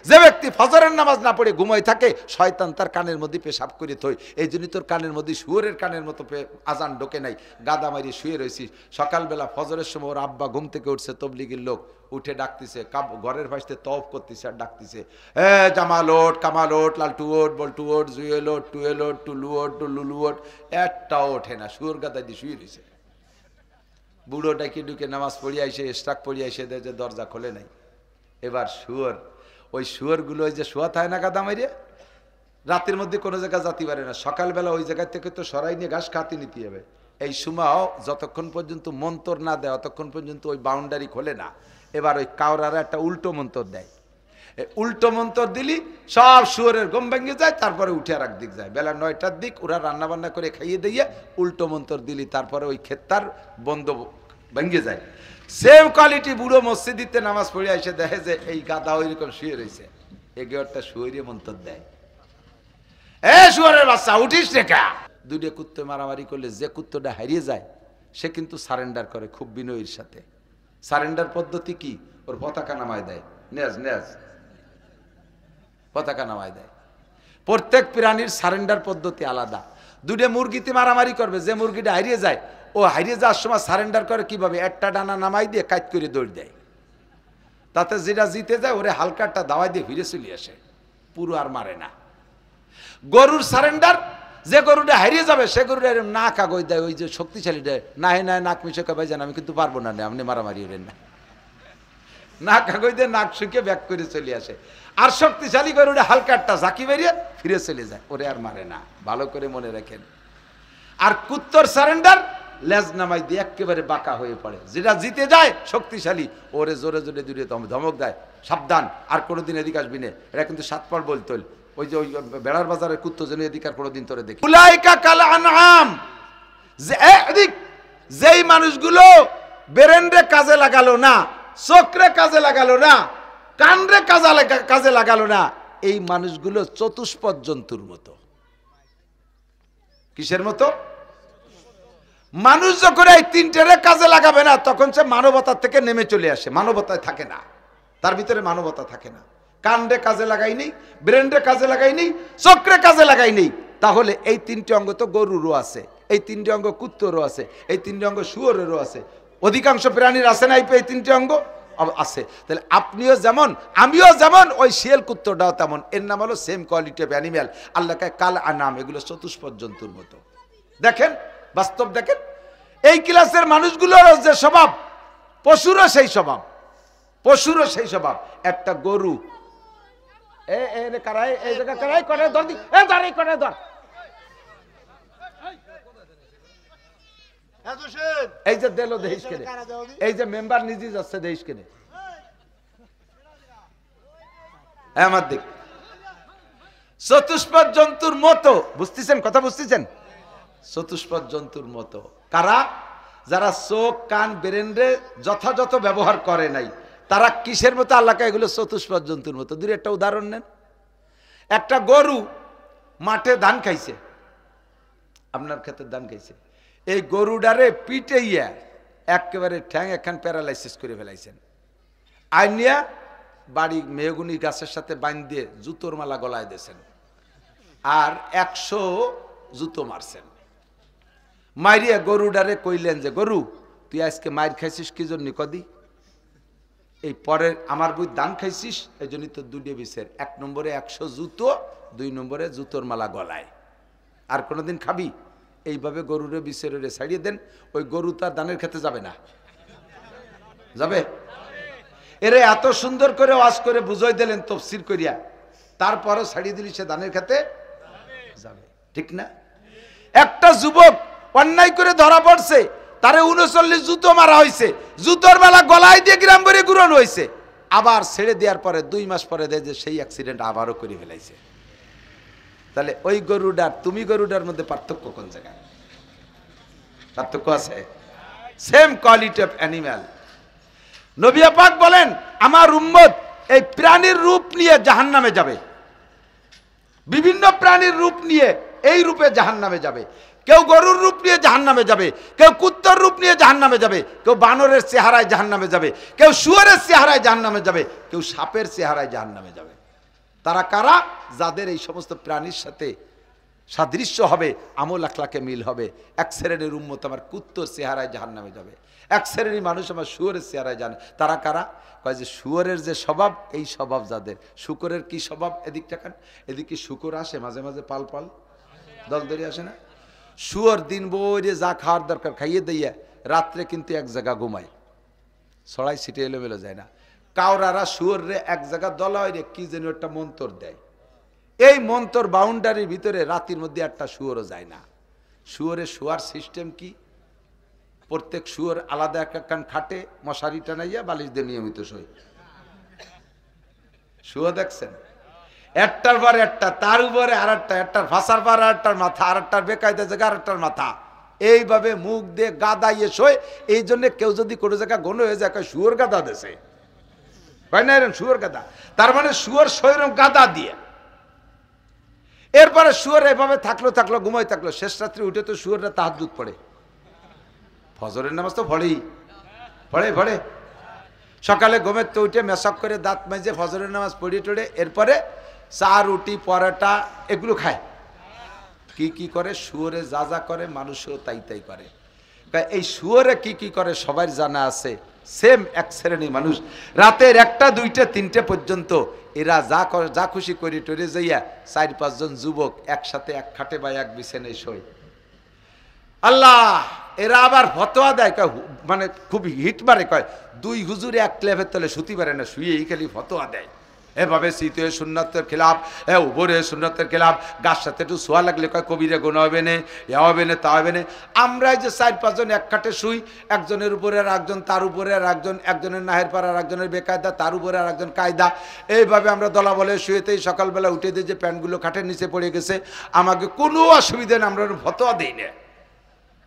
যে ব্যক্তি ফজরের নামাজ না পড়ে ঘুমায় থাকে শয়তান তার কানের মধ্যে পেশাব করে থই। এই জন্যই তোর কানের মধ্যে শুয়োরের কানের মতো আজান ঢোকে নাই, গাদা মারিয়ে শুয়ে রয়েছিস। সকালবেলা ফজরের সময় ওর আব্বা ঘুম থেকে উঠছে, তবলিগের লোক উঠে ডাকতেছে, ঘরের পাশে তওফ করতেছে আর ডাকতেছে, জামাল ওট, কামাল ওট, লালটু ওট, বল্টু ওট, জুয়েল ওট, টুয়েল ওট, টুলু ওট, টুলুলু ওট, একটাও ওঠে না, শুয়োর গাদা দিয়ে শুয়ে রয়েছে। বুড়োটা কি ঢুকে নামাজ পড়িয়ে আসে, স্টাক পড়িয়ে আসে, যে দরজা খোলে নাই। এবার শুয়োর, ওই শুয়োরগুলো ওই যে শোয়া থাকে না গাদা মারিয়ে, রাতের মধ্যে কোনো জায়গায় জাতি পারে না, সকালবেলা ওই জায়গা থেকে তো সরাই নিয়ে ঘাস খাতে নিতে হবে। এই সময়ও যতক্ষণ পর্যন্ত মন্তর না দেয় ততক্ষণ পর্যন্ত ওই বাউন্ডারি খোলে না। এবার ওই কাউরারা একটা উল্টো মন্তর দেয়, উল্টো মন্তর দিলি সব শুয়োরের ঘুম ভেঙে যায়, তারপরে উঠে আর একদিক যায়। বেলা 9টার দিক ওরা রান্না বান্না করে খাইয়ে দিয়ে উল্টো মন্তর দিলি, তারপরে ওই ক্ষেত্রার বন্ধ ভেঙে যায়। সেম কোয়ালিটি বুড়ো মসজিদিতে নামাজ পড়ে এসে দেখে যে এই গাদা ওইরকম শুয়ে রয়েছে, এগারোটা শুয়ে মন্তর দেয়, এ শুয়োরের বাচ্চা উঠিস রেখা। দুইটা কুত্তে মারামারি করলে যে কুত্তটা হারিয়ে যায় সে কিন্তু সারেন্ডার করে খুব বিনয়ের সাথে। সারেন্ডার পদ্ধতি কি? ওর পতাকা নামায় দেয়, নেজ নেজ পতাকা নামায় দেয়। প্রত্যেক প্রাণীর সারেন্ডার পদ্ধতি আলাদা। দুইটা মুরগিতে মারামারি করবে, যে মুরগিটা হারিয়ে যায় ও হারিয়ে যাওয়ার সময় সারেন্ডার করে কিভাবে? একটা ডানা নামাই দিয়ে কাজ করে দৌড় দেয়, তাতে যেটা জিতে যায় ওরে হালকা একটা দাওয়াই দিয়ে ফিরে চলে আসে, পুরো আর মারে না। গরুর সারেন্ডার, যে গরুটা হারিয়ে যাবে সে গরুটা না কাগজ দেয়, ওই যে শক্তিশালী দেয়, না হে না নাক মিশে ভাই জান আমি কিন্তু পারবো না, আপনি মারামারি হলেন না, না কাগজ দিয়ে নাক শুকে ব্যাক করে চলে আসে। আর শক্তিশালী গরুটা হালকা একটা ঝাঁকি বেরিয়ে ফিরে চলে যায়, ওরে আর মারে না, ভালো করে মনে রাখেন। আর কুত্তর সারেন্ডার লেজ নামাই দিয়ে একেবারে বাঁকা হয়ে পড়ে, যেটা জিতে যায় শক্তিশালী ওরে জোরে জোরে দূরে ধমক দেয়, সাবধান আর কোনোদিন এদিকে আসবি না। এটা কিন্তু সাতপাল বলতো, ওই যে ওই বেড়ার বাজারের কুত্তো যেন এদিকে আর কোনোদিন তোরে দেখি। উলাইকা কাল আনআম, যেই মানুষগুলো ব্রেনরে কাজে লাগালো না, চোখরে কাজে লাগালো না, কানরে কাজে লাগালো না, এই মানুষগুলো চতুষ্পদ জন্তুর মতো। কিসের মতো? মানুষ যখন এই তিনটেরে কাজে লাগাবে না তখন সে মানবতার থেকে নেমে চলে আসে, মানবতায় থাকে না, তার ভিতরে মানবতা থাকে না। কানরে কাজে লাগাইনি, ব্রেনরে কাজে লাগাইনি, চোখরে কাজে লাগাইনি, তাহলে এই তিনটে অঙ্গ তো গরুরও আছে, এই তিনটে অঙ্গ কুত্তরও আছে, এই তিনটে অঙ্গ শুয়োরেরও আছে, অধিকাংশ প্রাণীর আছে না এই তিনটে অঙ্গ আছে। তাহলে আপনিও যেমন আমিও যেমন, ওই শিয়াল কুত্তটাও তেমন, এর নাম হলো সেম কোয়ালিটি অফ অ্যানিম্যাল। আল্লাহকে কাল আনাম, এগুলো চতুষ্পদ জন্তুর মতো। দেখেন বাস্তব দেখেন, এই ক্লাসের মানুষগুলোর যে স্বভাব, পশুরও সেই স্বভাব, পশুরও সেই স্বভাব। একটা গরু এই যে দিল দেশ কেনে, এই যে মেম্বার নিজে যাচ্ছে দেশ কেনে, আমার দিক চতুষ্পদ জন্তুর মতো। বুঝতেছেন কথা? বুঝতেছেন? চতুষ্পদ জন্তুর মতো কারা? যারা চোখ কান ব্রেনরে যথাযথ ব্যবহার করে নাই, তারা কিসের মতো? আল্লাহকে এগুলো চতুষ্পদ জন্তুর মতো। দুই একটা উদাহরণ নেন। একটা গরু মাঠে ধান খাইছে, আপনার ক্ষেত্রে ধান খাইছে, এই গরুডারে পিটাইয়া একেবারে ঠ্যাং একখান প্যারালাইসিস করে ফেলাইছেন, আইনিয়া বাড়ি মেহগুনি গাছের সাথে বাইন দিয়ে জুতোর মালা গলায় দিয়েছেন, আর 100 জুতো মারছেন। মারিয়া গরুডারে কইলেন যে গরু তুই আজকে মার খাইছিস কি জন্য? কদি এই পরে আমার বই দান খাইছিস, এই জন্যই তো দুটো বিষের, 1 নম্বরে 100 জুতো, 2 নম্বরে জুতোর মালা গলায়। আর কোনোদিন খাবি? এইভাবে গরুরে বিষেরে ছাড়িয়ে দেন, ওই গরু তার দানের খেতে যাবে না? যাবে? এরে এত সুন্দর করে ওয়াজ করে বুঝাই দিলেন তফসির করিয়া, তারপরও ছাড়িয়ে দিলি সে দানের খেতে যাবে, ঠিক না? একটা যুবক অন্যায় করে ধরা পড়ছে, তারে 39 জুতো মারা হয়েছে, জুতোর বেলা গলায় দিয়ে গ্রাম ভরে ঘুরানো হয়েছে, আবার ছেড়ে দেওয়ার পরে 2 মাস পরে দেয় যে সেই অ্যাক্সিডেন্ট আবারও করে ফেলাইছে। তাহলে ওই গরুডার তুমি গরুডার মধ্যে পার্থক্য কোন জায়গায়? পার্থক্য আছে? Same quality of animal. নবী পাক বলেন আমার উম্মত এই প্রাণীর রূপ নিয়ে জাহান্নামে যাবে, বিভিন্ন প্রাণীর রূপ নিয়ে এই রূপে জাহান্নামে যাবে। কেউ গরুর রূপ নিয়ে জাহান্নামে যাবে, কেউ কুত্তার রূপ নিয়ে জাহান্নামে যাবে, কেউ বানরের চেহারায় জাহান্নামে যাবে, কেউ শুয়োরের চেহারায় জাহান্নামে যাবে, কেউ সাপের চেহারায় জাহান্নামে যাবে। তারা কারা? যাদের এই সমস্ত প্রাণীর সাথে সাদৃশ্য হবে, আমল আখলাকে মিল হবে। এক শ্রেণীর উম্মত আমার কুত্তর চেহারায় জাহান্নামে যাবে, এক শ্রেণীর মানুষ আমার শুয়োরের চেহারায় জানে। তারা কারা? কয় যে শুয়োরের যে স্বভাব, এই স্বভাব যাদের। শুকরের কি স্বভাব? এদিকটা কান, এদিকে শুকর আসে মাঝে মাঝে, পাল পাল দলদরি আসে না? শুয়োর দিন বইরে যা খাওয়ার দরকার খাইয়ে দিয়ে রাত্রে কিন্তু এক জায়গা ঘুমায়, ছড়াই ছিটে এলোমেলো যায় না। কাউরারা শুয়োরে এক জায়গা দলা হইরে কি যেন একটা মন্তর দেয়, এই মন্তর বাউন্ডারির ভিতরে রাতের মধ্যে একটা শুয়োরও যায় না। শুয়োরের শোয়ার সিস্টেম কি? প্রত্যেক শুয়োর আলাদা এক কান খাটে, মশারি টানাইয়া বালিশ দিয়ে নিয়মিত শোয়। শুয়ো দেখছেন? একটার পর একটা, তার উপরে আর একটা, একটার ফাঁসার পর আর একটার মাথা, আর একটার বেকায়দা জায়গা আর একটার মাথা, এইভাবে মুখ দিয়ে গাদাইয়ে শোয়। এই জন্য কেউ যদি কোনো জায়গা গণ হয়ে যায় শুয়োর গাদা দেশে, হয় না এরকম শুয়োর গাদা, তার মানে শুয়োর শরীরম গাদা দিয়ে। এরপরে শুয়োর এভাবে থাকলো ঘুমাই থাকলো, শেষ রাত্রে উঠে তো শুয়োররা তাহাজ্জুদ পড়ে, ফজরের নামাজ তো পড়ে সকালে ঘুমের তো উঠে মেশক করে দাঁত মেজে ফজরের নামাজ পড়িয়ে টড়ে এরপরে চা রুটি পরোটা এগুলো খায়। কি করে? শুয়োরে যা যা করে মানুষও তাই তাই করে। এই শুয়োরে কি করে সবার জানা আছে। সেম এক শ্রেণী মানুষ রাতের 1টা 2টা 3টে পর্যন্ত এরা যা খুশি করে টরে যাইয়া 4-5 জন যুবক একসাথে এক খাটে বা এক বিছানায় শোয়। আল্লাহ, এরা আবার ফতোয়া দেয়, মানে খুব হিট মারে, কয় 2 হুজুরে এক ক্লেভের তলে শুতি পারে না, শুয়েই খালি ফতোয়া দেয়। এভাবে শীতে সুন্নতের খেলাফ, উপরে সুন্নতের খেলাফ, গাছ সাথে একটু শোয়া লাগলে কয় কবিরে গোনা হবে না, এ হবে না, তা হবে না। আমরা যে 4-5 জন এক খাটে শুই, একজনের উপরে আর একজন, তার উপরে আর একজন, একজনের নাহের পার আর একজনের বেকায়দা, তার উপরে আর একজন কায়দা, এইভাবে আমরা দলা বলে শুয়েতেই সকালবেলা উঠে দিয়ে যে প্যান্টগুলো খাটের নিচে পড়ে গেছে, আমাকে কোনো অসুবিধা নেই, আমরা ফতোয়া দিই না।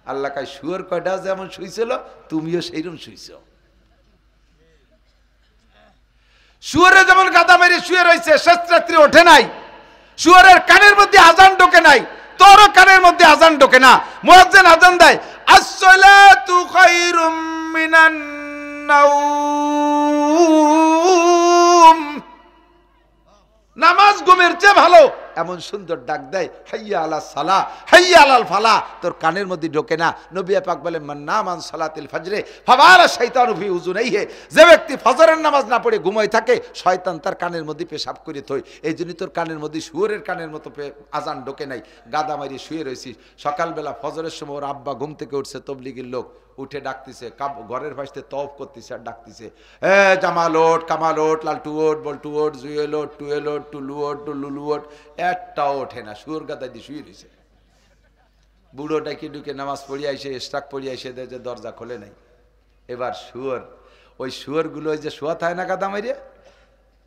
আল্লাহ কয় শুয়োর কয়টা যেমন শুইছিল তুমিও সেইরকম শুইছ। শুয়োরে যেমন গাদা মেরে শুয়ে রয়েছে, শেষ রাত্রি ওঠে নাই, শুয়োরের কানের মধ্যে আজান ঢোকে নাই, তোরও কানের মধ্যে আজান ঢোকে না। মুয়াজ্জিন আজান দেয়, আসসালাতু খায়রুম মিনান নাওম, নামাজ ঘুমের চেয়ে ভালো, এমন সুন্দর ডাক দেয়, হাইয়া আলা সালাহ হাইয়া আলাল ফালা, তোর কানের মধ্যে ঢোকে না। নবী পাক বলেন, মান নামা আন সালাতিল ফজরে ফাবারা শাইতানু ফি উযুনাইহি, যে ব্যক্তি ফজরের নামাজ না পড়ে ঘুমায় থাকে, শয়তান তার কানের মধ্যে পেশাব করে থই। এই জন্য তোর কানের মধ্যে শুয়োরের কানের মতো আজান ঢোকে নাই, গাদা মারি শুয়ে রয়েছিস। সকালবেলা ফজরের সময় ওর আব্বা ঘুম থেকে উঠছে, তবলিগের লোক উঠে ডাকতেছে, ঘরের পাশে তওয়াফ করতেছে আর ডাকতেছে, জামাল ওট, কামাল ওট, লালটু ওট, বল্টু ওট, জুয়েল ওট, টুয়েল ওট, টুলু ওট, টুলুলু ওট, একটাও ওঠে না, শুয়োর গাদা দিয়ে শুয়ে রয়েছে। বুড়ো ডাকি ঢুকে নামাজ পড়িয়ে আইসে, স্টাক পড়িয়ে আইসে দেয় যে দরজা খোলে নাই। এবার শুয়োর, ওই শুয়োরগুলো ওই যে শোয়া থাকে না গাদা মারিয়ে,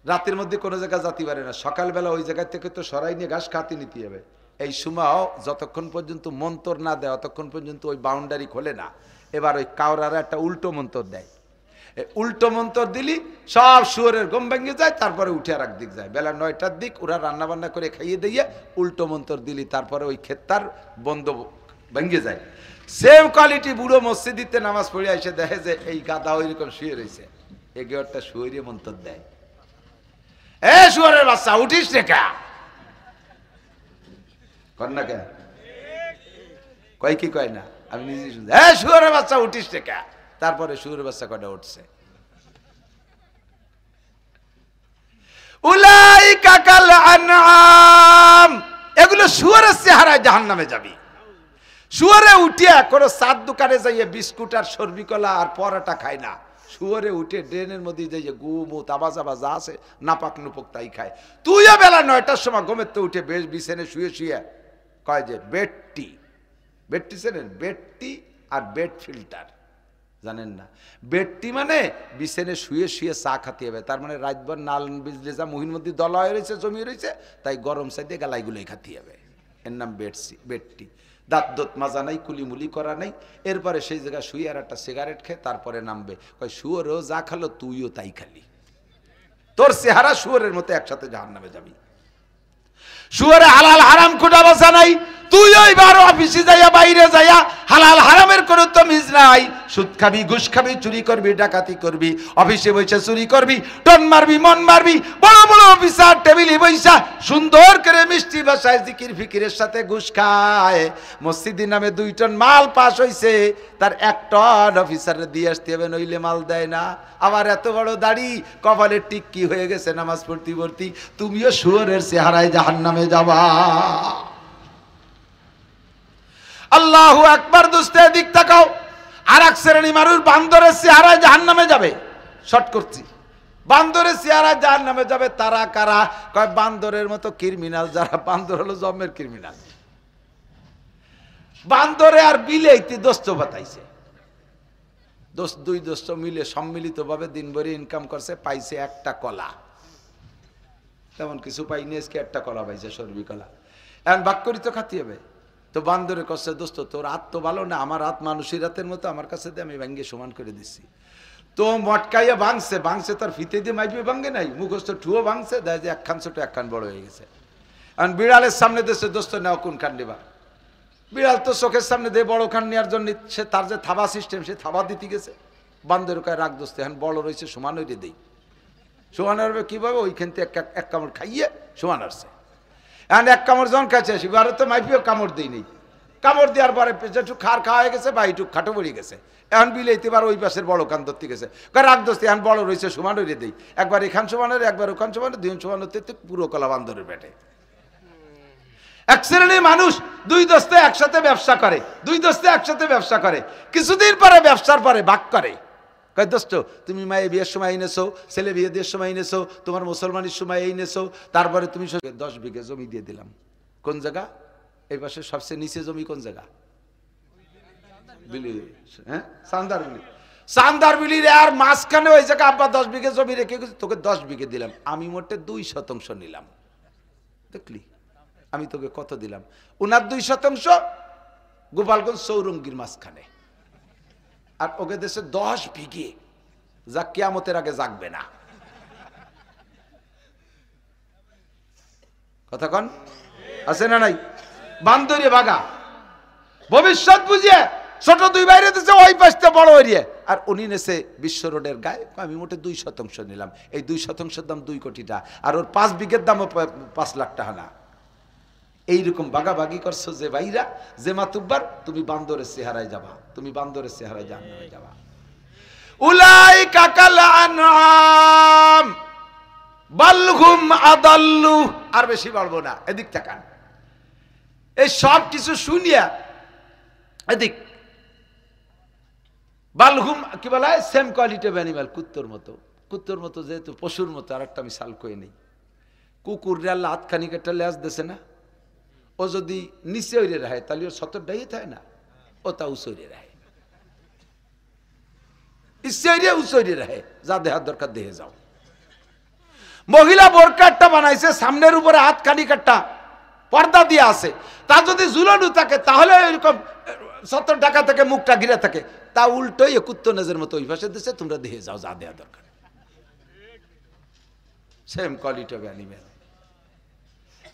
রাতের মধ্যে কোনো জায়গায় যাতে পারে না, সকালবেলা ওই জায়গা থেকে তো সরাই নিয়ে ঘাস খাতে নিতে হবে। এই সময়ও যতক্ষণ পর্যন্ত মন্তর না দেয় ততক্ষণ পর্যন্ত ওই বাউন্ডারি খোলে না। এবার ওই কাউরারা একটা উল্টো মন্তর দেয়, উল্টো মন্তর দিলি সব শুয়োরের ঘুম ভেঙে যায়, তারপরে উঠে আর একদিক যায়। বেলা 9টার দিক ওরা রান্না বান্না করে খাইয়ে দিয়ে উল্টো মন্তর দিলি, তারপরে ওই ক্ষেত্রার বন্ধ ভেঙে যায়। সেম কোয়ালিটি বুড়ো মসজিদিতে নামাজ পড়ে এসে দেখে যে এই গাদা ওইরকম শুয়ে রয়েছে, এগারোটা শুয়ে মন্তর দেয়, এ শুয়োরের বাচ্চা উঠিস রে কা কর না কে, কয় কি কয় না, আমি নিজে শুনছি, এ শুয়োরের বাচ্চা উঠিস রে কা। তারপরে শুয়োরের বাচ্চা কয়টা উঠছে। উলাইকা কাল আনআম, এগুলো শুয়োরের চেহারায় জাহান্নামে যাবি। শুয়োরে উঠিয়া কোনো চার দোকানে যাইয়ে বিস্কুট আর সর্বিকলা আর পরোটা খায় না, শুয়োরে উঠে ড্রেনের মধ্যে যাইয়ে গুমু তাবাজাবা যা আছে নাপাক নুপক তাই খায়। তুইও বেলা 9টার সময় ঘুমের তো উঠে বেশ বিছানে শুয়ে শুয়ে কয় যে বেডটি, বেডটি চেনেন? বেডটি আর বেড ফিল্টার জানেন না? বেডটি মানে বিছানে শুয়ে শুয়ে চা খাতে হবে, তার মানে রাতভর নাল বিজলে যা মুহির মধ্যে দলা হয়ে রয়েছে, জমিয়ে রয়েছে, তাই গরম চাইতে গালাইগুলোই খাতে হবে, এর নাম বেডটি। দাঁত দোত মাজা নাই, কুলিমুলি করা নাই, এরপরে সেই জায়গায় শুয়ে আর একটা সিগারেট খেয়ে তারপরে নামবে। কয় শুয়োরও যা খালো তুইও তাই খালি, তোর চেহারা শুয়োরের মতো একসাথে জাহান্নামে যাবি। শুয়োরে হালাল হারাম খোঁজা বাসা নাই, তুই ওইবার অফিসে যাইয়া বাইরে যাইয়া হালাল হারামের কোনো তমিজ নাই, সুদ খাবি, ঘুষ খাবি, চুরি করবি, ডাকাতি করবি, অফিসে বসে চুরি করবি, টন মারবি, মন মারবি, বড় বড় অফিসার টেবিলে বইসা সুন্দর করে মিষ্টি ভাষায় জিকির ফিকিরের সাথে ঘুষ খায়। মসজিদের নামে 2 টন মাল পাস হইছে, তার 1 টন অফিসারে দিয়ে আসতে হবে, নইলে মাল দেয় না। আবার এত বড় দাড়ি, কপালে টিক্কি হয়ে গেছে নামাজ পড়তে পড়তে, তুমিও শুয়োরের চেহারায় জাহান্নামে যাবা। আল্লাহু আকবার। দোস্তে দিক তাকাও, আর এক শ্রেণী মানুষ বান্দরের চেহারায় জাহান্নামে যাবে। শর্ট করছি, বান্দরের চেহারায় জাহান্নামে যাবে। তারা কারা? কয় বান্দরের মতো ক্রিমিনাল যারা। বান্দর হলো জন্মের ক্রিমিনাল। বান্দরে আর বিলেইতে দোস্ত বাতাইছে, দোস্ত 2 দোস্ত মিলে সম্মিলিতভাবে দিনভরি ইনকাম করছে, পাইছে 1টা কলা। তেমন কিছু পাইনি, আজকে 1টা কলা পাইছে, সর্বি কলা। এখন ভাগ করি তো খাতি হবে। তো বান্দরে কচ্ছে, দোস্ত তোর হাত তো ভালো না, আমার হাত মানুষের হাতের মতো, আমার কাছে দিয়ে আমি ভাঙ্গে সমান করে দিচ্ছি। তো মটকাইয়া ভাঙছে, ভাঙছে তার ফিতে দিয়ে মাইপে ভাঙ্গে নাই, মুখস্থ ঠুয়ো ভাঙছে, দেয় যে 1 খান ছোট 1 খান বড় হয়ে গেছে। এখন বিড়ালের সামনে দেশে, দোস্ত নেও কোন খান নেবা? বিড়াল তো চোখের সামনে দিয়ে বড় খান নেওয়ার জন্য সে তার যে থাবা সিস্টেম, সে থাবা দিতে গেছে। বান্দর কয় রাগ দোস্ত, এখন বড় রয়েছে, সমান হইতে দেই। সমান হবে কীভাবে? ওইখান থেকে এক কামড় খাইয়ে সমান আসছে। এখন 1 কামড় যখন খাইছে, এবারে তো মাইপিও কামড় দিই নেই। কামড় দেওয়ার পরে যেটুক খাওয়া হয়ে গেছে বা এইটুক খাটো পড়ে গেছে। এখন বিলেইতে পারে ওই পাশের বড় কান ধরতে গেছে, রাগ দোস্তি এখন বড় রয়েছে, সমান হইতে দেই। একবার এখান সমান হলে, একবার ওখান সমান, 2 সমান হতে পুরো কলা বান্দরের পেটে। এক শ্রেণীর মানুষ 2 দোস্তে একসাথে ব্যবসা করে, 2 দোস্তে একসাথে ব্যবসা করে। কিছুদিন পরে ব্যবসার পরে ভাগ করে। কয় দোস্ত তুমি মায়ে বিয়ের সময় এনেছো, ছেলে বিয়ে দেওয়ার সময় এনেছো, তোমার মুসলমানের সময় এনেছো, তারপরে তুমি 10 বিঘে জমি দিয়ে দিলাম। কোন জায়গা? এই পাশে সবচেয়ে নিচে জমি কোন জায়গা? বিলি, হ্যাঁ, চান্দার বিলি। চান্দার বিলির আর মাঝখানে ওই জায়গা আব্বা 10 বিঘে জমি রেখে গেছে, তোকে 10 বিঘে দিলাম, আমি মোটে 2% নিলাম। দেখলি আমি তোকে কত দিলাম? ওনার 2% গোপালগঞ্জ চৌরঙ্গির মাঝখানে, আর ওকে দেশে 10 বিঘে, যা কিয়ামতের আগে জাগবে না। কথা কন আছে না নাই? বান্দরে বাগা ভবিষ্যৎ বুঝিয়ে ছোট 2 বাইরে দিচ্ছে, ওই পাশে বড় এরিয়া, আর উনি নেছে বিশ্ব রোডের গায়ে। আমি মোটে 2% নিলাম। এই 2%-এর দাম 2 কোটি টাকা, আর ওর 5 বিঘের দামও 5 লাখ টাকা না। এইরকম বাগাবাগি করছো যে ভাইরা, যে মাতুব্বার, তুমি বান্দরের চেহারায় যাবা, তুমি বান্দরের চেহারায় জাহান্নামে যাবা। উলাইকা কাল আনআম বাল হুম আদাল্লু। আর বেশি বলবো না, এদিক তাকান। এই সব কিছু শুনিয়া এদিক, বালহুম কি বলা হয়? সেম কোয়ালিটি অফ অ্যানিমাল, কুত্তর মতো। কুত্তর মতো যেহেতু পশুর মতো, আর একটা মিশাল কয়ে নেই। কুকুর আল্লাহ হাতখানিক একটা লেজ দেছে না, ও যদি নিচে ওইরে রাখে তাহলে ওর 70 ডাই থাকে না, ও তা উচরে রাখে, ইচ্ছে উচরে রাখে। যা দেহার দরকার দেহে যাও। মহিলা বোরকাটা বানাইছে, সামনের উপরে হাতখানিক একটা পর্দা দিয়ে আছে, তা যদি ঝুলানো থাকে তাহলে এরকম 70 টাকা থেকে মুখটা ঘিরে থাকে, তা উল্টোই কুত্ত নেজের মতো ওই পাশে দিচ্ছে, তোমরা দেহে যাও, যা দেওয়া দরকার। Same quality of animal.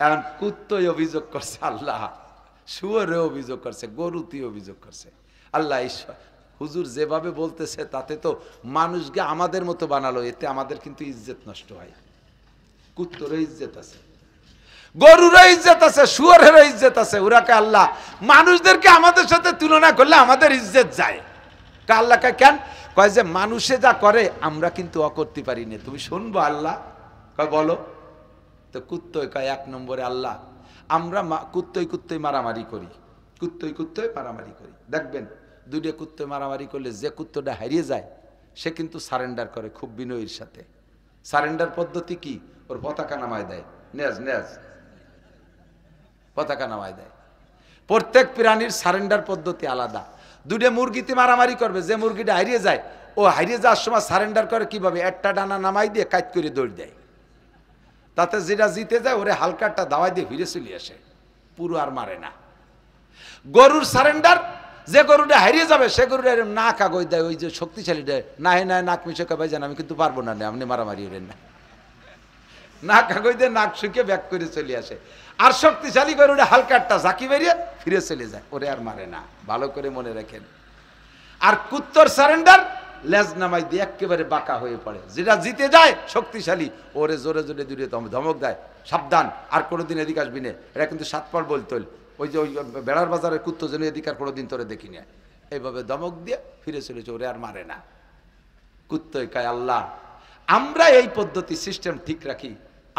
এখন কুত্তই অভিযোগ করছে, আল্লাহ শুয়োরে অভিযোগ করছে, গরুতেই অভিযোগ করছে। আল্লাহ ঈশ্বর হুজুর যেভাবে বলতেছে তাতে তো মানুষকে আমাদের মতো বানালো, এতে আমাদের কিন্তু ইজ্জত নষ্ট হয়। কুত্তরও ইজ্জত আছে, গরুরও ইজ্জত আছে, শুয়োরেরও ইজ্জত আছে। ওরাকে আল্লাহ মানুষদেরকে আমাদের সাথে তুলনা করলে আমাদের ইজ্জত যায়। আল্লাহ কেন কয় যে মানুষে যা করে আমরা কিন্তু অকরতে পারি না, তুমি শুনবো আল্লাহ? কয় বলো তো। কুত্তই কয় 1 নম্বরে আল্লাহ আমরা কুত্তই মারামারি করি, কুত্তই মারামারি করি। দেখবেন 2টা কুত্তই মারামারি করলে যে কুত্তটা হারিয়ে যায় সে কিন্তু সারেন্ডার করে খুব বিনয়ের সাথে। সারেন্ডার পদ্ধতি কি? ওর পতাকা নামায় দেয়, নেজ পতাকা নামায় দেয়। প্রত্যেক প্রাণীর সারেন্ডার পদ্ধতি আলাদা। 2টা মুরগিতে মারামারি করবে, যে মুরগিটা হারিয়ে যায় ও হারিয়ে যাওয়ার সময় সারেন্ডার করে কিভাবে? একটা ডানা নামাই দিয়ে কাজ করে দৌড় দেয়, তাতে যেটা জিতে যায় ওরে হালকা একটা দাওয়াই দিয়ে ফিরে চলে আসে, পুরো আর মারে না। গরুর সারেন্ডার, যে গরুটা হারিয়ে যাবে সে গরুটা না কাগজ দেয়, ওই যে শক্তিশালী দেয়, না নাক মিশে ভাই জান আমি কিন্তু পারবো না, আপনি মারামারি হলেন না। নাক কাগজ দিয়ে নাক শুকে ব্যাক করে চলে আসে। আর শক্তিশালী গরুটা হালকা একটা ঝাঁকি বেরিয়ে ফিরে চলে যায়, ওরে আর মারে না। ভালো করে মনে রাখেন। আর কুত্তর সারেন্ডার, লেজ নামাই দিয়ে একেবারে বাঁকা হয়ে পড়ে। যেটা জিতে যায় শক্তিশালী, ওরে জোরে জোরে দূরে ধমক দেয়, সাবধান আর কোনোদিন এদিকে আসবি না। এটা কিন্তু সাতপাল বলতল, ওই যে ওই বেড়ার বাজারের কুত্তো যেন এদিকে আর কোনোদিন তোরে দেখি না, এইভাবে ধমক দিয়ে ফিরে চলেছে, ওরে আর মারে না। কুত্তই কয় আল্লাহ আমরা এই পদ্ধতি সিস্টেম ঠিক রাখি,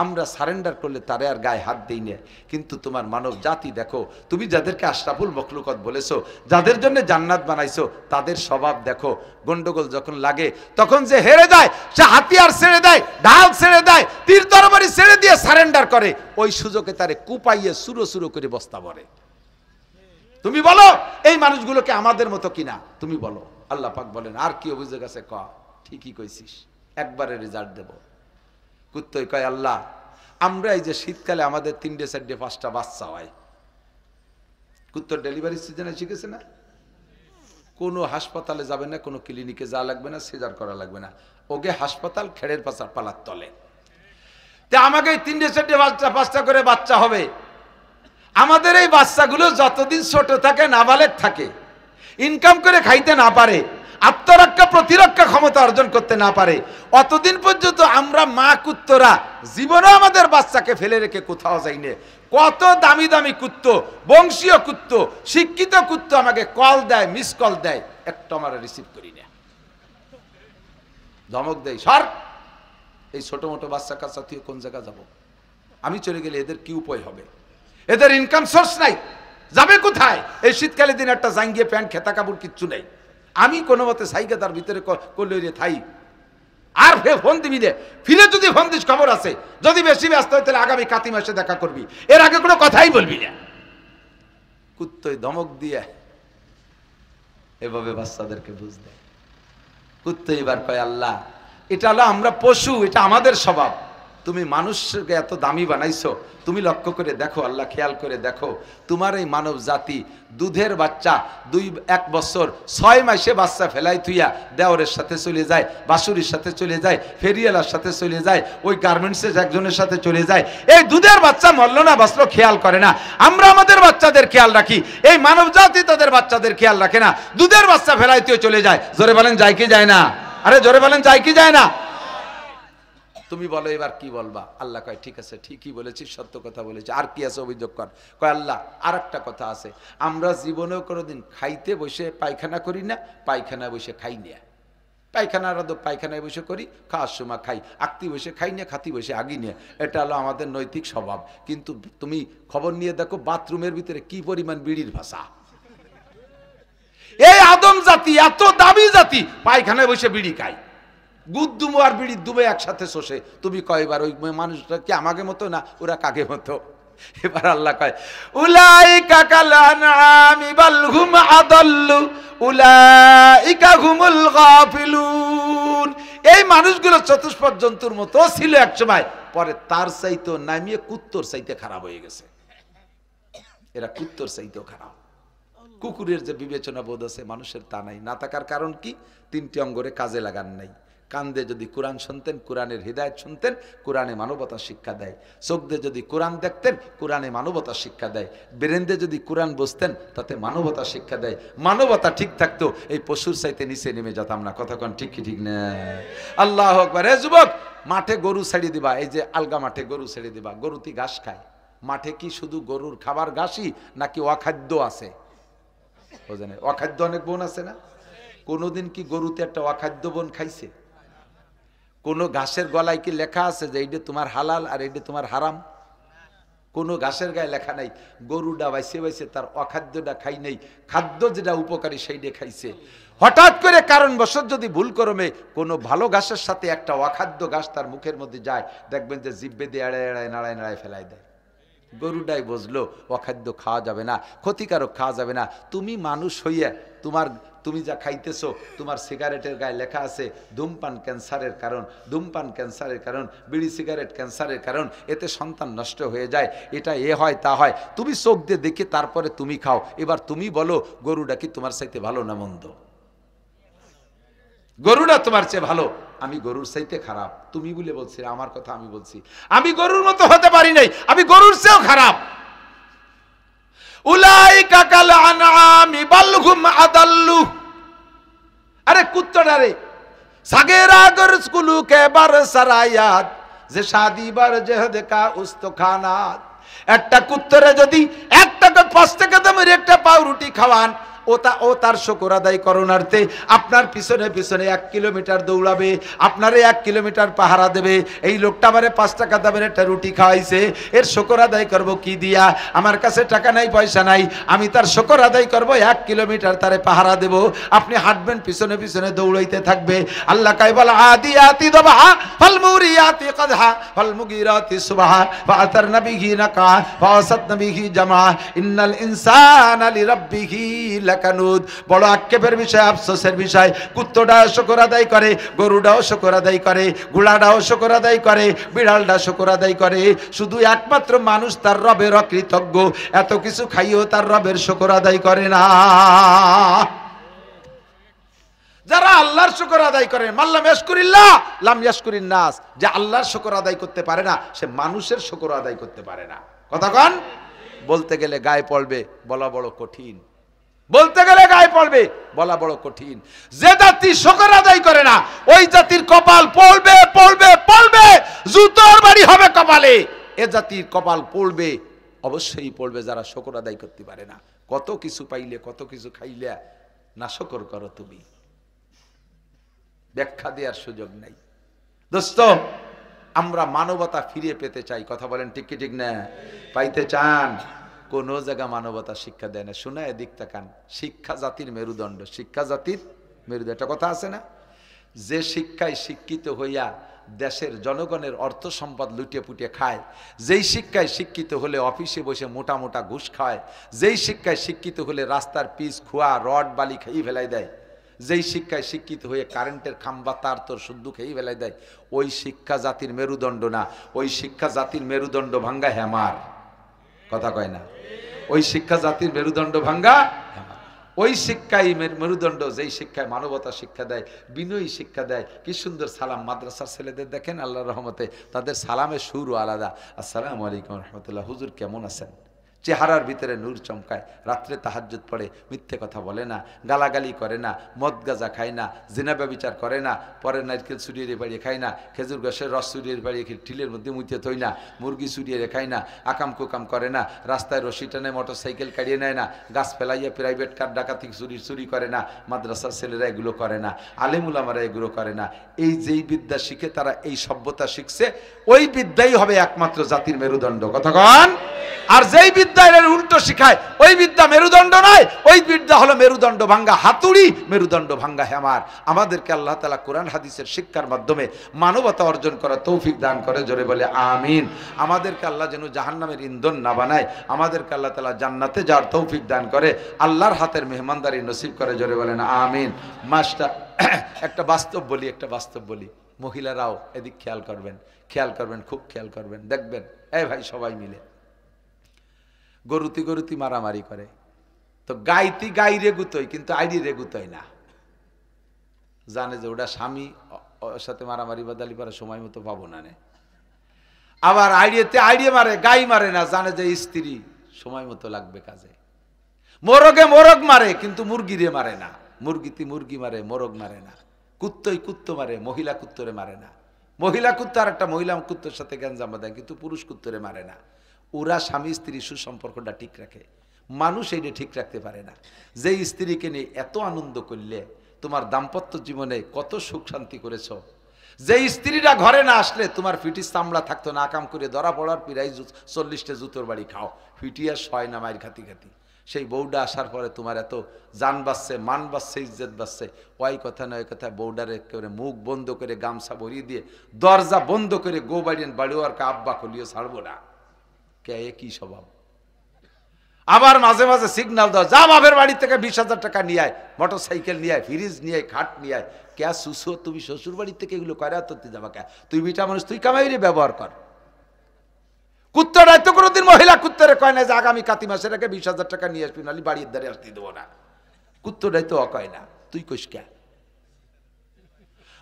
আমরা সারেন্ডার করলে তারে আর গায়ে হাত দেই না। কিন্তু তোমার মানব জাতি দেখো, তুমি যাদেরকে আশরাফুল মখলুকত বলেছো, যাদের জন্য জান্নাত বানাইছো, তাদের স্বভাব দেখো। গন্ডগোল যখন লাগে তখন যে হেরে যায়, সে হাতিয়ার ছেড়ে দেয়, ঢাল ছেড়ে দেয়, তীর তরবারি ছেড়ে দিয়ে সারেন্ডার করে। ওই সুযোগে তারে কুপাইয়ে সুরো সুরো করে বস্তা ভরে। তুমি বলো এই মানুষগুলোকে আমাদের মতো কিনা? তুমি বলো। আল্লাহ পাক বলেন আর কি অভিযোগ আছে? ক ঠিকই কইছিস, একবারে রেজাল্ট দেব। কুত্তই কয় আল্লাহ আমরা এই যে শীতকালে আমাদের 3টে 4টে 5টা বাচ্চা হয়। কুত্তর ডেলিভারি সিজনে শিখেছে না, কোনো হাসপাতালে যাবে না, কোনো ক্লিনিকে যাওয়া লাগবে না, সিজার করা লাগবে না, ওকে হাসপাতাল খেড়ের পালার তলে। তা আমাকে 3টে 4টে 5টা করে বাচ্চা হবে। আমাদের এই বাচ্চাগুলো যতদিন ছোট থাকে, নাবালেগ থাকে, ইনকাম করে খাইতে না পারে, আত্মরক্ষা প্রতিরক্ষা ক্ষমতা অর্জন করতে না পারে, অতদিন পর্যন্ত আমরা মা কুত্তরা জীবনে আমাদের বাচ্চাকে ফেলে রেখে কোথাও যাই না। কত দামি দামি কুত্ত, বংশীয় কুত্ত, শিক্ষিত কুত্ত আমাকে কল দেয়, মিস কল দেয়, একটা আমরা রিসিভ করি না, ধমক দেয় সর। এই ছোট মোটো বাচ্চা কাচ্চা তুই কোন জায়গা যাব? আমি চলে গেলে এদের কি উপায় হবে? এদের ইনকাম সোর্স নাই, যাবে কোথায়? এই শীতকালে দিন একটা জাঙ্গিয়ে প্যান্ট খেতা কাপড় কিচ্ছু নেই। আমি কোনো মতে সাইকে তার ভিতরে কলিয়ে থাই। আর ফোন দিবি রে, ফিরে যদি ফোন দিস খবর আছে, যদি বেশি ব্যস্ত হয় তাহলে আগামী কাতি মাসে দেখা করবি, এর আগে কোনো কথাই বলবি না। কুত্তই ধমক দিয়ে এভাবে বাচ্চাদেরকে বুঝ দেয়। কুত্তো এবার কয় আল্লাহ এটা হলো আমরা পশু, এটা আমাদের স্বভাব। তুমি মানুষকে এত দামি বানাইছো, তুমি লক্ষ্য করে দেখো, আল্লাহ খেয়াল করে দেখো, তোমার এই মানব জাতি দুধের বাচ্চা 1 বছর 6 মাসে বাচ্চা ফেলাই তুইয়া দেওরের সাথে চলে যায়, বাসুরির সাথে চলে যায়, ফেরিয়ালার সাথে চলে যায়, ওই গার্মেন্টসের একজনের সাথে চলে যায়। এই দুধের বাচ্চা মরল না বাঁচলো খেয়াল করে না। আমরা আমাদের বাচ্চাদের খেয়াল রাখি, এই মানব জাতি তাদের বাচ্চাদের খেয়াল রাখে না, দুধের বাচ্চা ফেলাই তুই চলে যায়। জোরে বলেন যায় কি যায় না? আরে জোরে বলেন যায় কি যায় না? তুমি বলো এবার কি বলবা? আল্লাহ কয় ঠিক আছে, ঠিকই বলেছিস, সত্য কথা বলেছি, আর কি আছে অভিযোগ কর। কয় আল্লাহ আর একটা কথা আছে, আমরা জীবনেও কোনোদিন খাইতে বসে পায়খানা করি না, পায়খানা বসে খাই না। পায়খানার আদব পায়খানায় বসে করি, খাওয়ার সময় খাই, আকতি বসে খাই না, খাতি বসে আগি নিয়ে, এটা হলো আমাদের নৈতিক স্বভাব। কিন্তু তুমি খবর নিয়ে দেখো বাথরুমের ভিতরে কি পরিমাণ বিড়ির ভাষা। এই আদম জাতি এত দামি জাতি, পায়খানায় বসে বিড়ি খায়, গুদ্দুমো আর বিড়ি দুবে একসাথে শোষে। তুমি কয়বার ওই মানুষটা কি আমাকে মতো না ওরা কাকে মতো? এবার আল্লাহ কয় উলাইকা কাল আনআমি বাল হুম আদাল্লু উলাইকা হুমুল গাফিলুন। এই মানুষগুলো চতুষ্পদ জন্তুর মতো ছিল এক সময়, পরে তার চাইতে নামিয়ে কুত্তর চাইতে খারাপ হয়ে গেছে। এরা কুত্তর চাইতেও খারাপ। কুকুরের যে বিবেচনা বোধ আছে মানুষের তা নাই। না থাকার কারণ কি? 3টি অঙ্গরে কাজে লাগান নাই। কান্দে যদি কোরআন শুনতেন, কোরআনের হৃদায়ত শুনতেন, কোরআনে মানবতা শিক্ষা দেয়। চোখ দিয়ে যদি কোরআন দেখতেন, কোরআনে মানবতা শিক্ষা দেয়। ব্রেন দিয়ে যদি কোরআন বুঝতেন, তাতে মানবতা শিক্ষা দেয়। মানবতা ঠিক থাকতো, এই পশুর চাইতে নিচে নেমে যেতাম না। কতক্ষণ ঠিক কি ঠিক না? আল্লাহ আকবার। হে যুবক, মাঠে গরু ছেড়ে দিবা, এই যে আলগা মাঠে গরু ছেড়ে দিবা, গরুতি ঘাস খায়। মাঠে কি শুধু গরুর খাবার ঘাসই নাকি অখাদ্য আছে? বোঝেন, অখাদ্য অনেক বোন আছে না? কোনোদিন কি গরুতে একটা অখাদ্য বোন খাইছে? কোন ঘাসের গলায় কি লেখা আছে যে এইটা তোমার হালাল আর এইটা তোমার হারাম? কোনো ঘাসের গায়ে লেখা নাই। গরুটা বাইসে বাইসে তার অখাদ্যটা খাই নাই, খাদ্য যেটা উপকারী সেইটা খাইছে। হঠাৎ করে কারণবশত যদি ভুল করমে কোনো ভালো ঘাসের সাথে একটা অখাদ্য ঘাস তার মুখের মধ্যে যায়, দেখবেন যে জিব্বে দিয়ে এড়ায় এড়ায় নাড়ায় নাড়ায় ফেলাই দেয়। গরুটাই বুঝলো অখাদ্য খাওয়া যাবে না, ক্ষতিকারক খাওয়া যাবে না। তুমি মানুষ হইয়া তুমি যা খাইতেছো, তোমার সিগারেটের গায়ে লেখা আছে ধূমপান ক্যান্সারের কারণ, ধূমপান ক্যান্সারের কারণ, বিড়ি সিগারেট ক্যান্সারের কারণ, এতে সন্তান নষ্ট হয়ে যায়, এটা এ হয় তা হয়। তুমি চোখ দিয়ে দেখে তারপরে তুমি খাও। এবার তুমি বলো গরুটা কি তোমার চাইতে ভালো না মন্দ? গরুটা তোমার চেয়ে ভালো, আমি গরুর চাইতে খারাপ। তুমি বলে বলছি, আমার কথা আমি বলছি, আমি গরুর মতো হতে পারি নাই, আমি গরুর চেয়েও খারাপ। উলাইকা কাল আনআমি বাল হুম আদাল্লু। আরে কুত্তাটা রে, সাগেরা গরসকুলু কে বার সারায়াত যে শাদি বার জেহদ কা উস্তখানাত। একটা কুত্তরে যদি একটা 5 টাকা দামের একটা পাউরুটি খাওয়ান, ও তার শুকর আদায় করণার্থে আপনার পিছনে পিছনে 1 কিলোমিটার দৌড়াবে, আপনারে 1 কিলোমিটার পাহারা দেবে। এই লোকটা আমারে 5 টাকা দামের একটা রুটি খাওয়াইছে, এর শুকর আদায় করব কি দিয়া? আমার কাছে টাকা নাই, পয়সা নাই, আমি তার শুকর আদায় করব, 1 কিলোমিটার তারে পাহারা দেব। আপনি হাঁটবেন, পিছনে পিছনে দৌড়াইতে থাকবে। আল্লাহ কয় বল আদিয়াতি দবহা ফাল মুরিয়াতি কদহা ফাল মুগিরাতি সুবহা ফাআতারনা বিহি নাকা ফাসাতনা বিহি জামা ইন্নাল ইনসানা লিরাব্বিহি কানুদ। বড় আক্ষেপের বিষয়, আফসোসের বিষয়। কুত্তটাও শুকর আদায় করে, গরুটাও শুকর আদায় করে, ঘোড়াটাও শুকর আদায় করে, বিড়ালটা শুকর আদায় করে। শুধু একমাত্র মানুষ তার রবের অকৃতজ্ঞ, এত কিছু খাইও তার রবের শুকর আদায় করে না। যারা আল্লাহর শুকর আদায় করে, মাল্লাম ইয়াশকুরিল্লাহ লাম ইয়াশকুরিন নাস, যে আল্লাহর শুকর আদায় করতে পারে না, সে মানুষের শুকর আদায় করতে পারে না। কথা কন? বলতে গেলে গায়ে পড়বে, বলা বড় কঠিন। বলতে গেলে গায়ে পড়বে, বলা বড় কঠিন। যে জাতি শুকর আদায় করে না, ওই জাতির কপাল পড়বে পড়বে পড়বে, জুতোর বাড়ি হবে কপালে। এ জাতির কপাল পড়বে, অবশ্যই পড়বে যারা শুকর আদায় করতে পারে না। কত কিছু পাইলে, কত কিছু খাইলে না শুকর করো তুমি, ব্যাখ্যা দেওয়ার সুযোগ নাই। দোস্ত, আমরা মানবতা ফিরিয়ে পেতে চাই। কথা বলেন ঠিক কি ঠিক না? পাইতে চান? কোন জায়গা মানবতা শিক্ষা দেয় না। শোনা, এদিক তাকান। শিক্ষা জাতির মেরুদণ্ড, শিক্ষা জাতির মেরুদণ্ড, একটা কথা আছে না? যে শিক্ষায় শিক্ষিত হইয়া দেশের জনগণের অর্থ সম্পদ লুটিয়ে পুটিয়ে খায়, যেই শিক্ষায় শিক্ষিত হলে অফিসে বসে মোটা মোটা ঘুষ খায়, যেই শিক্ষায় শিক্ষিত হলে রাস্তার পিচ খোয়া রড বালি খেয়ে ফেলাই দেয়, যেই শিক্ষায় শিক্ষিত হয়ে কারেন্টের খাম্বা তার তোর শুদ্ধ খেয়ে ফেলাই দেয়, ওই শিক্ষা জাতির মেরুদণ্ড না। ওই শিক্ষা জাতির মেরুদণ্ড ভাঙ্গা হ্যামার। কথা কয় না? ওই শিক্ষা জাতির মেরুদণ্ড ভাঙ্গা হ্যামার। ওই শিক্ষাই মেরুদণ্ড, যেই শিক্ষায় মানবতা শিক্ষা দেয়, বিনয়ী শিক্ষা দেয়। কি সুন্দর সালাম! মাদ্রাসার ছেলেদের দেখেন, আল্লাহর রহমতে তাদের সালামের সুরও আলাদা। আসসালামু আলাইকুম রহমতুল্লাহ, হুজুর কেমন আছেন? চেহারার ভিতরে নূর চমকায়। রাত্রে তাহাজ্জুদ পড়ে, মিথ্যে কথা বলে না, গালাগালি করে না, মদ গাঁজা খায় না, জিনা ব্যভিচার করে না, পরে নারকেল চুরিয়ে বাড়িয়ে খায় না, খেজুর গাছের রস চুরিয়ে বাড়িয়ে টিলের মধ্যে মুইতে থই না, মুরগি চুরিয়ে খায় না, আকাম কুকাম করে না, রাস্তায় রশি টানে মোটর সাইকেল কাড়িয়ে নেয় না, গাছ ফেলাইয়া প্রাইভেট কার ডাকাতি চুরি করে না। মাদ্রাসার ছেলেরা এগুলো করে না, আলেমুলামারা এগুলো করে না। এই যেই বিদ্যা শিখে তারা এই সভ্যতা শিখছে, ওই বিদ্যাই হবে একমাত্র জাতির মেরুদণ্ড। কতক্ষণ? আর যেই বিদ্যা এর উল্টো শিখায়, ওই বিদ্যা মেরুদণ্ড নয়, ওই বিদ্যা হলো মেরুদণ্ড ভাঙ্গা হাতুড়ি, মেরুদণ্ড ভাঙ্গা হ্যামার। আমাদেরকে আল্লাহ তাআলা কোরআন হাদিসের শিক্ষার মাধ্যমে মানবতা অর্জন করার তৌফিক দান করে। জোরে বলে আমিন। আমাদেরকে আল্লাহ যেন জাহান্নামের ইন্ধন না বানায়, আমাদেরকে আল্লাহ তাআলা জান্নাতে যাওয়ার তৌফিক দান করে, আল্লাহর হাতের মেহমানদারি নসিব করে। জোরে বলেন আমিন। মাস্টার, একটা বাস্তব বলি, মহিলারাও এদিক খেয়াল করবেন, খুব খেয়াল করবেন। দেখবেন এই ভাই সবাই মিলে গরুতি মারামারি করে, তো গাইরে গুতোয়, কিন্তু আইডি রে গুতোয় না। জানে যে ওটা স্বামী সাথে মারামারি বাদালি করার সময় মতো পাবো না। আবার আইডিয়ে মারে, গাই মারে না, জানে যে স্ত্রী সময় মতো লাগবে কাজে। মোরগ মারে, কিন্তু মুরগিরে মারে না। মুরগি মারে, মোরগ মারে না। কুত্তো মারে, মহিলা কুত্তরে মারে না। মহিলা কুত্তা আর একটা মহিলা কুত্তর সাথে গ্যাঞ্জাম দেয়, কিন্তু পুরুষ কুত্তরে মারে না। ওরা স্বামী স্ত্রী সুসম্পর্কটা ঠিক রাখে, মানুষ এইটা ঠিক রাখতে পারে না। যেই স্ত্রীকে নিয়ে এত আনন্দ করলে তোমার দাম্পত্য জীবনে কত সুখ শান্তি করেছ, যেই স্ত্রীরা ঘরে না আসলে তোমার ফিটিস চামড়া থাকতো না, আকাম করে ধরা পড়ার পিরাই 40টা জুতোর বাড়ি খাও, ফিটিয়ার শয় না মায়ের খাতি সেই বউডা আসার পরে তোমার এত জান বাঁচছে, মান বাঁচছে, ইজ্জত বাঁচছে। ওই কথা নয় কথা, বউডারে একেবারে মুখ বন্ধ করে গামছা ভরিয়ে দিয়ে দরজা বন্ধ করে গো বাড়িওয়ার কা আব্বা খুলিও ছাড়বো না। কে কি স্বভাব? আবার মাঝে মাঝে সিগন্যাল দাও, যা বাপের বাড়ি থেকে 20,000 টাকা নিয়ে আয়, মোটর সাইকেল নিয়ে আয়, ফ্রিজ নিয়ে আয়, খাট নিয়ে আয়। কে সুসো, তুমি শ্বশুর বাড়ির থেকে এগুলো করে তুই যাবা কে? তুই বিটা মানুষ, তুই কামাইরে ব্যবহার কর। কুত্তারা তো কোনোদিন মহিলা কুত্তারে কয় না যে আগামী কাতি মাসের আগে 20,000 টাকা নিয়ে আসবি, নাহলে বাড়ির দ্বারে আসতে দেবো না। কুত্তরাই তো কয় না, তুই কইস কে?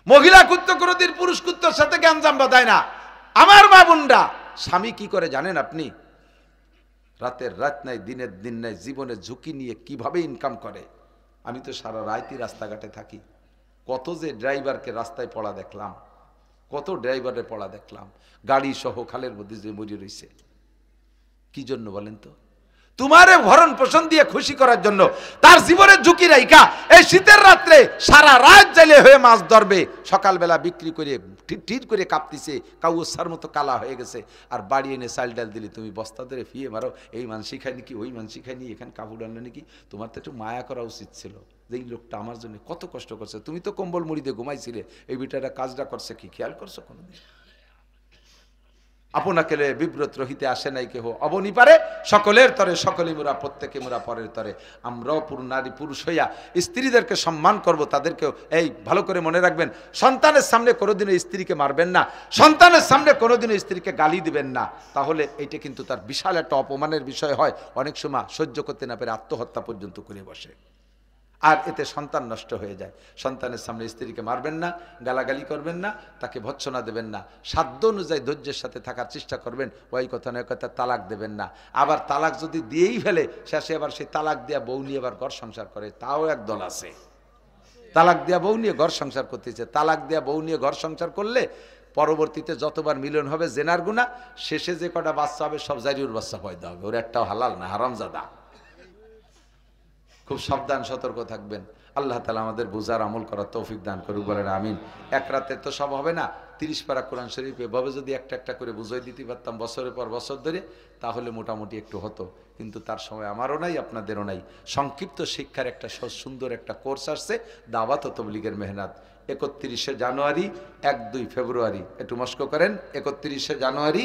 মহিলা কুত্ত কোনোদিন পুরুষ কুত্তর সাথে গ্যাঞ্জাম বাঁধায় না। আমার মা বোনরা, স্বামী কি করে জানেন আপনি? রাতের রাত নাই, দিনের দিন নাই, জীবনের ঝুঁকি নিয়ে কিভাবে ইনকাম করে। আমি তো সারা রাতই রাস্তাঘাটে থাকি, কত যে ড্রাইভারকে রাস্তায় পড়া দেখলাম, কত ড্রাইভারের পড়া দেখলাম, গাড়ি সহ খালের মধ্যে যে মরে রয়েছে। কি জন্য বলেন তো? তোমারে ভরণ পোষণ দিয়ে খুশি করার জন্য তার জীবনের ঝুঁকি রাইখা এই শীতের রাত্রে সারা রাত জালে হয়ে মাছ ধরবে, সকালবেলা বিক্রি করে ঠির করে কাঁপতিছে, কাউসার মতো কালা হয়ে গেছে, আর বাড়ি এনে চাল ডাল দিলে তুমি বস্তা ধরে ফিয়ে মারো, এই মানসি খায় নাকি, ওই মানসি খায়নি, এখানে কাপড় আনলো নাকি। তোমার তো একটু মায়া করা উচিত ছিল যে এই লোকটা আমার জন্য কত কষ্ট করছে, তুমি তো কম্বল মুড়ি দিয়ে ঘুমাইছিলে, এই বিটাটা কাজটা করছে কি খেয়াল করছো কোনোদিন? আপনাকে বিব্রত রহিতে আসে নাই কেহ, অবনি পারে সকলের তরে সকলে মোরা, প্রত্যেকে মোরা পরের তরে। আমরাও নারী পুরুষ হইয়া স্ত্রীদেরকে সম্মান করব, তাদেরকেও এই ভালো করে মনে রাখবেন, সন্তানের সামনে কোনোদিনও স্ত্রীকে মারবেন না, সন্তানের সামনে কোনোদিনও স্ত্রীকে গালি দিবেন না, তাহলে এইটা কিন্তু তার বিশাল একটা অপমানের বিষয় হয়। অনেক সময় সহ্য করতে না পেরে আত্মহত্যা পর্যন্ত করে বসে, আর এতে সন্তান নষ্ট হয়ে যায়। সন্তানের সামনে স্ত্রীকে মারবেন না, গালাগালি করবেন না, তাকে ভৎসনা দেবেন না, সাধ্য অনুযায়ী ধৈর্যের সাথে থাকার চেষ্টা করবেন। ওই কথা নয় কথা তালাক দেবেন না। আবার তালাক যদি দিয়েই ফেলে, শেষে আবার সেই তালাক দেওয়া বউ নিয়ে আবার ঘর সংসার করে, তাও একদল আছে। তালাক দেওয়া বউ নিয়ে ঘর সংসার করতেছে, তালাক দেওয়া বউ নিয়ে ঘর সংসার করলে পরবর্তীতে যতবার মিলন হবে জেনার গুনাহ, শেষে যে কটা বাচ্চা হবে সব জারিউর বাচ্চা পয়দা হবে, ওর একটাও হালাল না, হারামজাদা। খুব সাবধান, সতর্ক থাকবেন। আল্লাহ তাআলা আমাদের বুঝার আমল করার তৌফিক দান করুক, বলেন আমিন। এক রাতে তো সব হবে না, 30 পারা কোরআন শরীফ এভাবে যদি একটা একটা করে বুঝাই দিতে পারতাম বছরের পর বছর ধরে, তাহলে মোটামুটি একটু হতো, কিন্তু তার সময় আমারও নাই, আপনাদেরও নাই। সংক্ষিপ্ত শিক্ষার একটা সুন্দর একটা কোর্স আসছে, দাওয়াত ও তাবলীগের মেহনত। 31শে জানুয়ারি, 1-2 ফেব্রুয়ারি, একটু মস্ক করেন, 31শে জানুয়ারি,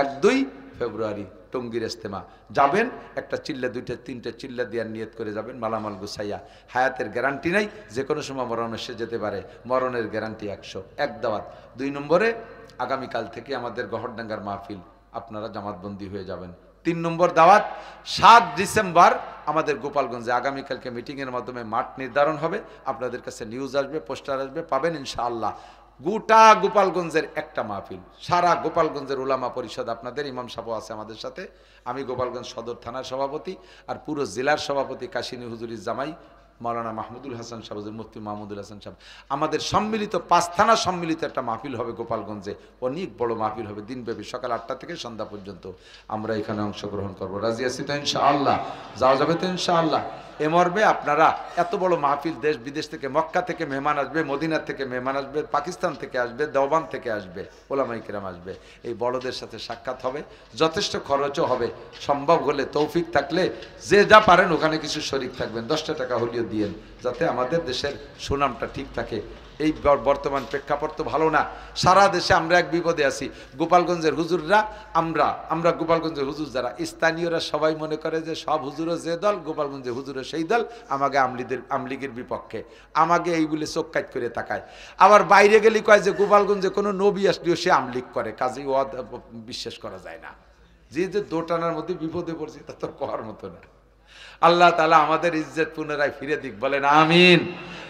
1-2 ফেব্রুয়ারি টঙ্গীর ইজতেমা যাবেন। একটা চিল্লা, 2-3টে চিল্লা দিয়ে নিয়ত করে যাবেন, মালামাল গুছাইয়া। হায়াতের গ্যারান্টি নাই, যে কোনো সময় মরণ এসে যেতে পারে, মরণের গ্যারান্টি 100। এক দাওয়াত। 2 নম্বরে আগামীকাল থেকে আমাদের গহরডাঙ্গার মাহফিল, আপনারা জামাতবন্দি হয়ে যাবেন। 3 নম্বর দাওয়াত, 7 ডিসেম্বর আমাদের গোপালগঞ্জে আগামীকালকে মিটিংয়ের মাধ্যমে মাঠ নির্ধারণ হবে, আপনাদের কাছে নিউজ আসবে, পোস্টার আসবে, পাবেন ইনশাআল্লাহ। গোটা গোপালগঞ্জের একটা মাহফিল, সারা গোপালগঞ্জের উলামা পরিষদ, আপনাদের ইমাম সাহেব আছে আমাদের সাথে, আমি গোপালগঞ্জ সদর থানার সভাপতি, আর পুরো জেলার সভাপতি কাশিনী হুজুরির জামাই মাওলানা মাহমুদুল হাসান সাহেব, মুফতি মাহমুদুল হাসান সাহেব, আমাদের সম্মিলিত 5 থানা সম্মিলিত একটা মাহফিল হবে গোপালগঞ্জে। অনেক বড় মাহফিল হবে, দিনব্যাপী, সকাল 8টা থেকে সন্ধ্যা পর্যন্ত। আমরা এখানে অংশগ্রহণ করবো, রাজি আছি তো ইনশাআল্লাহ? যাওয়া যাবে তো ইনশাআল্লাহ? এ মর্মে আপনারা, এত বড় মাহফিল, দেশ বিদেশ থেকে, মক্কা থেকে মেহমান আসবে, মদিনা থেকে মেহমান আসবে, পাকিস্তান থেকে আসবে, দেওবান থেকে আসবে, ওলামায়ে কেরাম আসবে, এই বড়দের সাথে সাক্ষাৎ হবে, যথেষ্ট খরচও হবে। সম্ভব হলে, তৌফিক থাকলে, যে যা পারেন ওখানে কিছু শরীক থাকবেন, 10টা টাকা হলেও দিয়েন, যাতে আমাদের দেশের সুনামটা ঠিক থাকে। এই বর্তমান প্রেক্ষাপট তো ভালো না, সারা দেশে আমরা এক বিপদে আছি। গোপালগঞ্জের হুজুররা, আমরা গোপালগঞ্জের হুজুর যারা স্থানীয়রা সবাই মনে করে যে সব হুজুরও যে দল, গোপালগঞ্জের হুজুরও সেই দল, আমাকে আমলিগের বিপক্ষে, আমাকে এই বলে চোখ কাট করে তাকায়। আবার বাইরে গেলে কয় যে গোপালগঞ্জে কোনো নবী আসলেও সে আমলিগ করে, কাজেই ও বিশ্বাস করা যায় না। যে দোটানার মধ্যে বিপদে পড়ছি তা তো করার মতো না। আল্লাহ তাআলা আমাদের ইজ্জত পুনরায় ফিরে দিক, বলেন আমিন।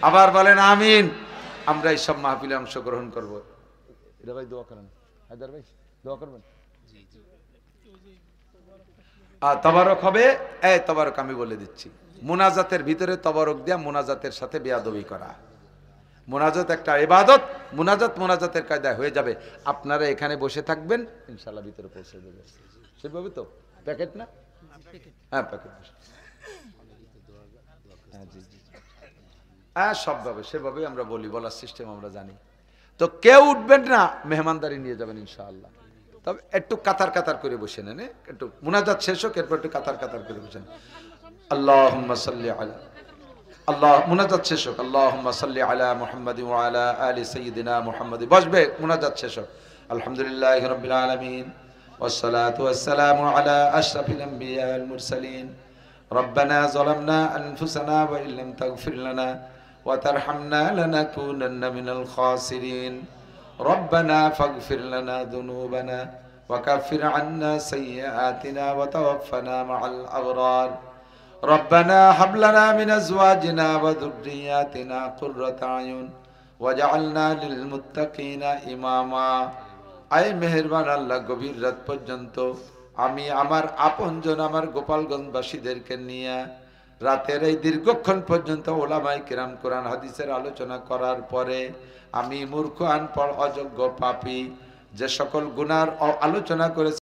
আবার বলেন আমিন। আমরা এই সব মাহফিলে অংশগ্রহণ করবো। এটা ভাই দোয়া করেন, হায়দার ভাই দোয়া করবেন। তবারক হবে, এই তবারক আমি বলে দিচ্ছি, মুনাজাতের ভিতরে তবারক দেয়া, মুনাজাতের সাথে বেয়াদবি করা। মুনাজাত একটা ইবাদত, মুনাজাতের কায়দায় হয়ে যাবে। আপনারা এখানে বসে থাকবেন, ইনশাআল্লাহ ভিতরে পৌঁছে দেবে। সেভাবে তো প্যাকেট না, হ্যাঁ প্যাকেট, হ্যাঁ জি জি, হ্যাঁ সবভাবে সেভাবে আমরা বলি, বলার সিস্টেম আমরা জানি। তো কেউ উঠবেন না, মেহমানদারি নিয়ে যাবেন ইনশাআল্লাহ। তবে একটু কাতার কাতার করে বসে নেন, একটু মুনাজাত শেষ হোক, এরপর একটু কাতার কাতার করে বসেন। আল্লাহুম্মা সাল্লি আলা, আল্লাহ, মুনাজাত শেষ হোক, আল্লাহুম্মা সাল্লি আলা মুহাম্মাদিন ওয়া আলা আলি সাইয়্যিদিনা মুহাম্মাদ। বসবে, মুনাজাত শেষ হোক। আলহামদুলিল্লাহি রাব্বিল আলামিন, والصلاة والسلام على أشرف الأنبياء والمرسلين. ربنا ظلمنا أنفسنا وإن لم تغفر لنا وترحمنا لنكونن من الخاسرين. ربنا فاغفر لنا ذنوبنا وكفر عنا سيئاتنا وتوفنا مع الأبرار. ربنا هب لنا من أزواجنا وذرياتنا قرة أعين ওয়াজআলনা লিল মুত্তাকিনা ইমামা। আয় মেহেরবান আল্লাহ, গভীর রাত পর্যন্ত আমি আমার আপনজন আমার গোপালগঞ্জবাসীদেরকে নিয়ে রাতের এই দীর্ঘক্ষণ পর্যন্ত ওলামায়ে কিরাম কোরআন হাদিসের আলোচনা করার পরে আমি মূর্খ, আনপড়, অযোগ্য, পাপী যে সকল গুনার আলোচনা করেছে